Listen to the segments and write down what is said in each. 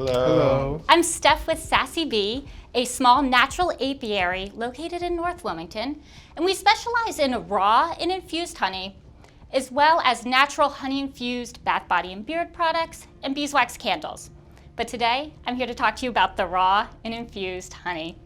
Hello. I'm Steph with Sassy Bee, a small natural apiary located in North Wilmington, and we specialize in raw and infused honey, as well as natural honey-infused bath, body, and beard products and beeswax candles. But today, I'm here to talk to you about the raw and infused honey.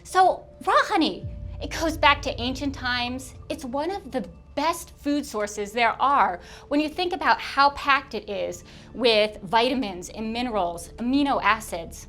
So, raw honey, it goes back to ancient times. It's one of the best food sources there are when you think about how packed it is with vitamins and minerals, amino acids.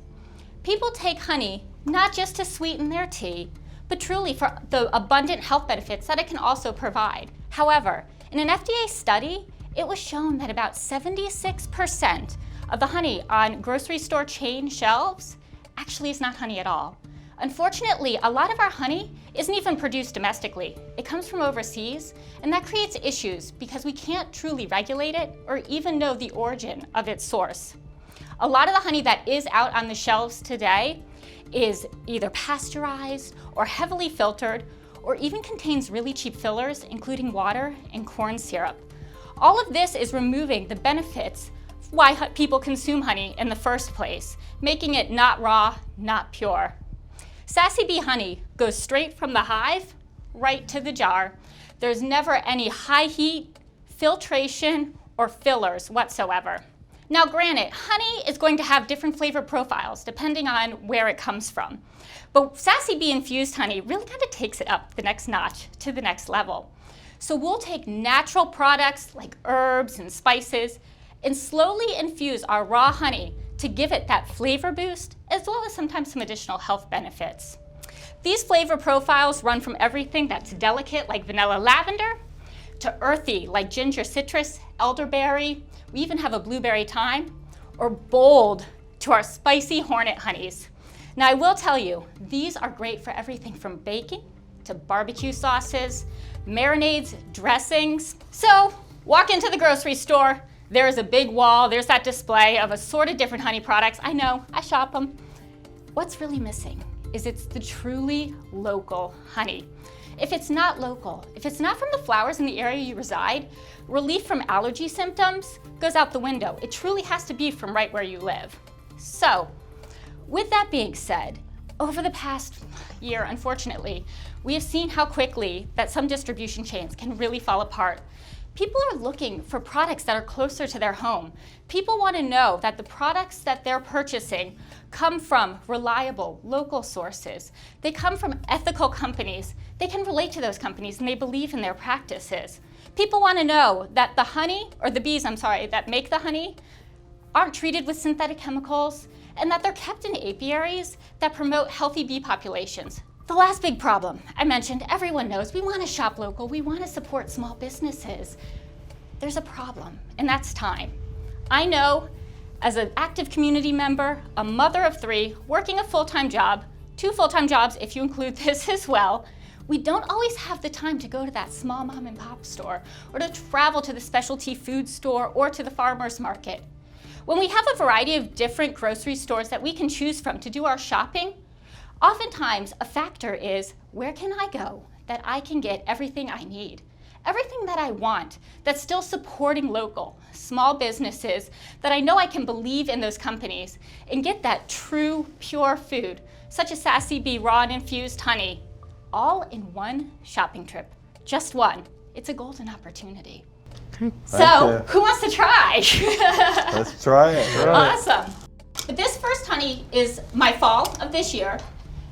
People take honey not just to sweeten their tea, but truly for the abundant health benefits that it can also provide. However, in an FDA study, it was shown that about 76% of the honey on grocery store chain shelves actually is not honey at all. Unfortunately, a lot of our honey isn't even produced domestically. It comes from overseas, and that creates issues because we can't truly regulate it or even know the origin of its source. A lot of the honey that is out on the shelves today is either pasteurized or heavily filtered, or even contains really cheap fillers, including water and corn syrup. All of this is removing the benefits why people consume honey in the first place, making it not raw, not pure. Sassy Bee honey goes straight from the hive right to the jar. There's never any high heat, filtration, or fillers whatsoever. Now granted, honey is going to have different flavor profiles depending on where it comes from. But Sassy Bee infused honey really kind of takes it up the next notch to the next level. So we'll take natural products like herbs and spices and slowly infuse our raw honey to give it that flavor boost, as well as sometimes some additional health benefits. These flavor profiles run from everything that's delicate, like vanilla lavender, to earthy, like ginger citrus, elderberry, we even have a blueberry thyme, or bold to our spicy hornet honeys. Now I will tell you, these are great for everything from baking to barbecue sauces, marinades, dressings. So walk into the grocery store, there's a big wall, there's that display of assorted different honey products. I know, I shop them. What's really missing is it's the truly local honey. If it's not local, if it's not from the flowers in the area you reside, relief from allergy symptoms goes out the window. It truly has to be from right where you live. So, with that being said, over the past year, unfortunately, we have seen how quickly that some distribution chains can really fall apart. People are looking for products that are closer to their home. People want to know that the products that they're purchasing come from reliable local sources. They come from ethical companies. They can relate to those companies and they believe in their practices. People want to know that the honey, or the bees, that make the honey aren't treated with synthetic chemicals and that they're kept in apiaries that promote healthy bee populations. The last big problem I mentioned, everyone knows, we want to shop local, we want to support small businesses. There's a problem, and that's time. I know, as an active community member, a mother of 3, working a full-time job, 2 full-time jobs if you include this as well, we don't always have the time to go to that small mom and pop store or to travel to the specialty food store or to the farmer's market. When we have a variety of different grocery stores that we can choose from to do our shopping, oftentimes, a factor is, where can I go that I can get everything I need? Everything that I want that's still supporting local, small businesses, that I know I can believe in those companies and get that true, pure food, such as Sassy Bee raw and infused honey, all in one shopping trip. Just one. It's a golden opportunity. So, who wants to try? Let's try it. Awesome. But this first honey is my fall of this year.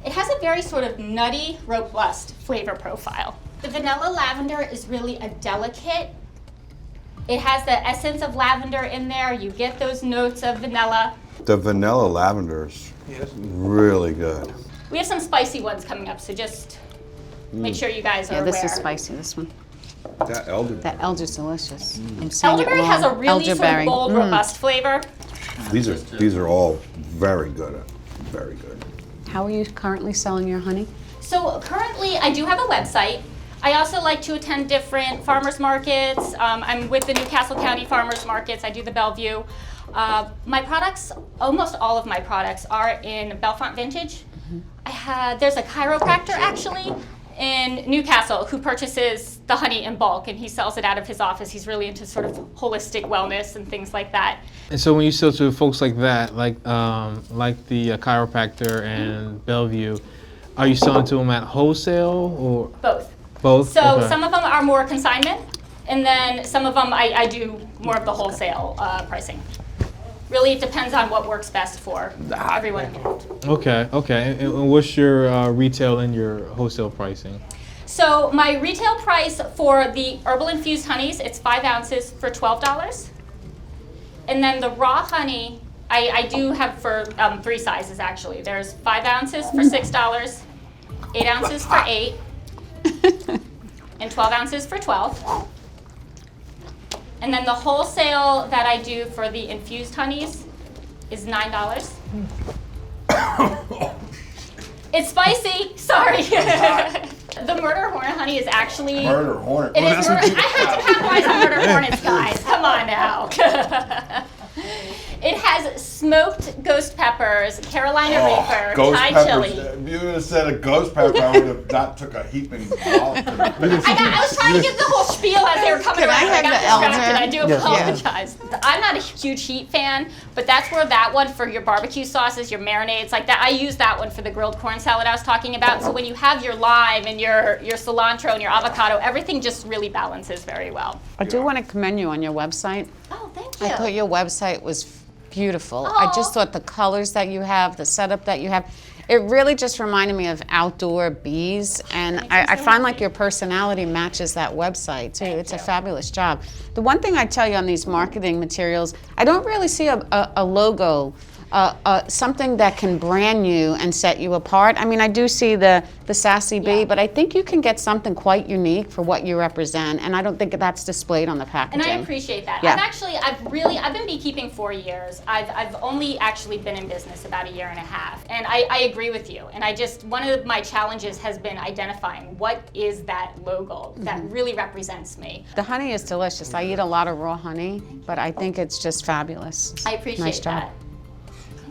It has a very sort of nutty, robust flavor profile. The vanilla lavender is really a delicate. It has the essence of lavender in there. You get those notes of vanilla. The vanilla lavender's really good. We have some spicy ones coming up, so just make sure you guys are aware. Yeah, this is spicy, this one. That elderberry. That elder's delicious. I'm saying it Elderberry wrong. has a really sort of Elderberry. bold, robust flavor. These are all very good. Very good. How are you currently selling your honey? So currently, I do have a website. I also like to attend different farmers markets. I'm with the Newcastle County Farmers Markets. I do the Bellevue. My products, almost all of my products, are in Bellefonte Vintage. There's a chiropractor actually in Newcastle who purchases the honey in bulk, and he sells it out of his office. He's really into sort of holistic wellness and things like that. And so when you sell to folks like that, like the chiropractor and Bellevue, are you selling to them at wholesale or Both. both? So Okay. some of them are more consignment, and then some of them I do more of the wholesale pricing. Really, it depends on what works best for everyone involved. Okay. And what's your retail and your wholesale pricing? So my retail price for the herbal infused honeys, it's 5 ounces for $12. And then the raw honey, I do have for 3 sizes actually. There's 5 ounces for $6, 8 ounces for $8, and 12 ounces for $12. And then the wholesale that I do for the infused honeys is $9. It's spicy, sorry. The murder hornet honey is actually... Murder hornet. It is murder. I had to capitalize on murder hornets, guys. Come on now. It has smoked ghost peppers, Carolina Reaper, Ghost Thai peppers. chili. If you would have said a ghost pepper, I would have not took a heaping off. I was trying to give the whole spiel as they were coming Can I around. I have got the distracted. elder? I do apologize. I'm not a huge heat fan, but that's where that one for your barbecue sauces, your marinades, like that. I use that one for the grilled corn salad I was talking about. So when you have your lime and your cilantro and your avocado, everything just really balances very well. I do want to commend you on your website. Oh, thank you. I thought your website was beautiful. I just Aw. thought the colors that you have, the setup that you have, it really just reminded me of outdoor bees. And Makes me I so find like happy. your personality matches that website too. Thank It's a you. fabulous job. The one thing I tell you on these marketing materials, I don't really see a logo, something that can brand you and set you apart. I mean, I do see the Sassy bee, Yeah. but I think you can get something quite unique for what you represent. And I don't think that's displayed on the packaging. And I appreciate that. Yeah. I've been beekeeping 4 years. I've only actually been in business about 1.5 years. And I agree with you. And one of my challenges has been identifying what is that logo that really represents me. The honey is delicious. I eat a lot of raw honey, but I think it's just fabulous. I appreciate Nice job. that.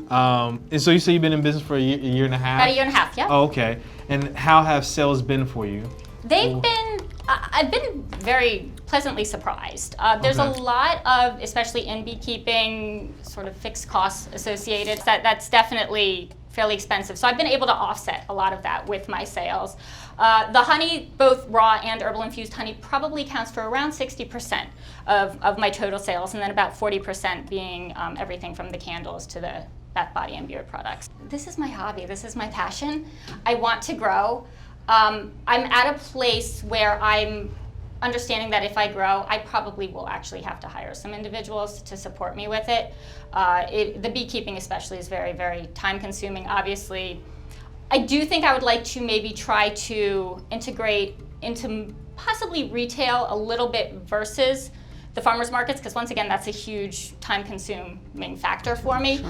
And so you say you've been in business for a year and a half? About 1.5 years, yeah. Oh, okay. And how have sales been for you? I've been very pleasantly surprised. There's Okay. a lot of, especially in beekeeping, sort of fixed costs associated. That's definitely fairly expensive. So I've been able to offset a lot of that with my sales. The honey, both raw and herbal infused honey, probably counts for around 60% of my total sales, and then about 40% being everything from the candles to the bath, body, and beard products. This is my hobby. This is my passion. I want to grow. I'm at a place where I'm understanding that if I grow, I probably will actually have to hire some individuals to support me with it. The beekeeping especially is very, very time consuming. Obviously, I do think I would like to maybe try to integrate into possibly retail a little bit versus the farmers markets, because once again, that's a huge time consuming factor for me.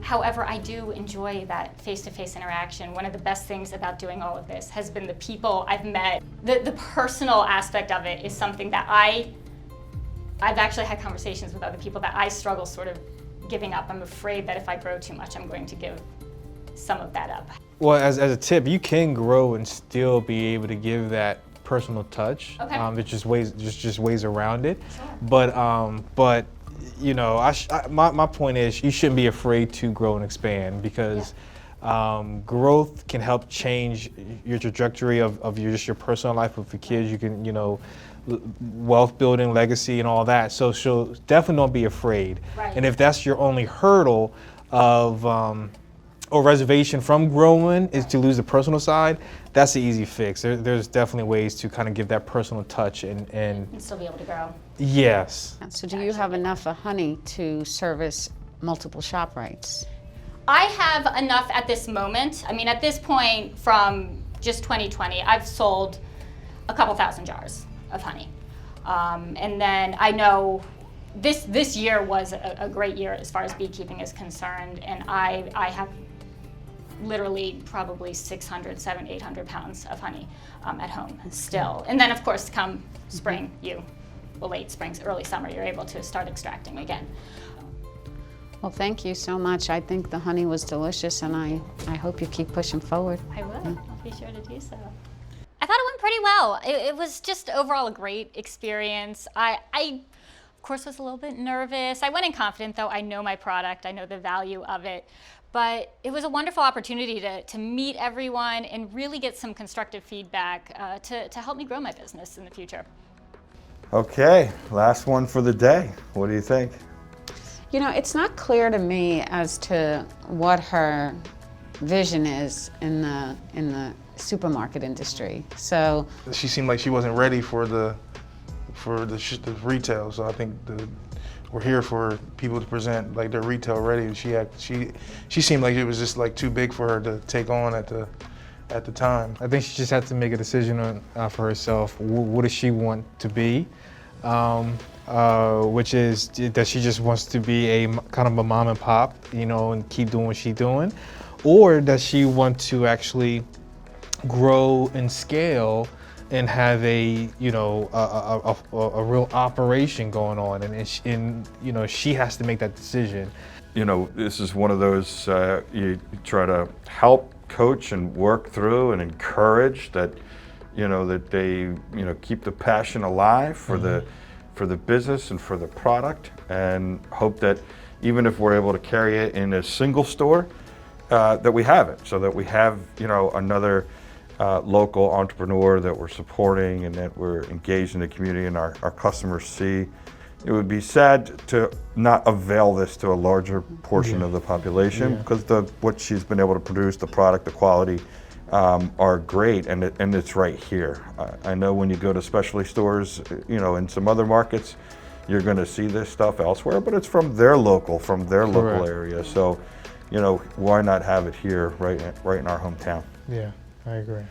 However, I do enjoy that face-to-face interaction. One of the best things about doing all of this has been the people I've met. The personal aspect of it is something that I've actually had conversations with other people that I struggle sort of giving up. I'm afraid that if I grow too much, I'm going to give some of that up. Well, as a tip, you can grow and still be able to give that personal touch. Okay. There's just ways around it. Sure. But you know, my point is you shouldn't be afraid to grow and expand because growth can help change your trajectory of your personal life with your kids. You can, wealth building, legacy, and all that. So definitely don't be afraid. Right. And if that's your only hurdle of or reservation from growing is to lose the personal side, that's the easy fix. There's definitely ways to kind of give that personal touch and And still be able to grow. yes. So do you have enough honey to service multiple shop rights? I have enough at this moment. I mean, at this point from just 2020, I've sold a couple thousand jars of honey. And then I know this year was a great year as far as beekeeping is concerned, and I have literally probably 600, 700, 800 pounds of honey at home still. And then of course come spring, late spring, early summer, you're able to start extracting again. Well, thank you so much. I think the honey was delicious, and I hope you keep pushing forward. I will. I'll be sure to do so. I thought pretty well. It was just overall a great experience. I, of course, was a little bit nervous. I went in confident, though. I know my product. I know the value of it. But it was a wonderful opportunity to meet everyone and really get some constructive feedback to help me grow my business in the future. Okay, last one for the day. What do you think? You know, it's not clear to me as to what her vision is in the supermarket industry. So She seemed like she wasn't ready for the retail. So I think we're here for people to present like their retail ready. She seemed like it was just like too big for her to take on at the time. I think she just had to make a decision for herself. What does she want to be? Which is that she just wants to be a kind of a mom and pop, you know, and keep doing what she's doing, or does she want to actually grow and scale and have a, you know, a real operation going on, and you know, she has to make that decision. You know, this is one of those you try to help coach and work through and encourage that, you know, that they, you know, keep the passion alive for the business and for the product, and hope that even if we're able to carry it in a single store, that we have it, so that we have, you know, another local entrepreneur that we're supporting and that we're engaged in the community and our customers see. It would be sad to not avail this to a larger portion of the population, because what she's been able to produce, the product, the quality, are great, and it's right here. I know when you go to specialty stores, you know, in some other markets, you're going to see this stuff elsewhere, but it's from their local area. So, you know, why not have it here, right in our hometown? Yeah, I agree.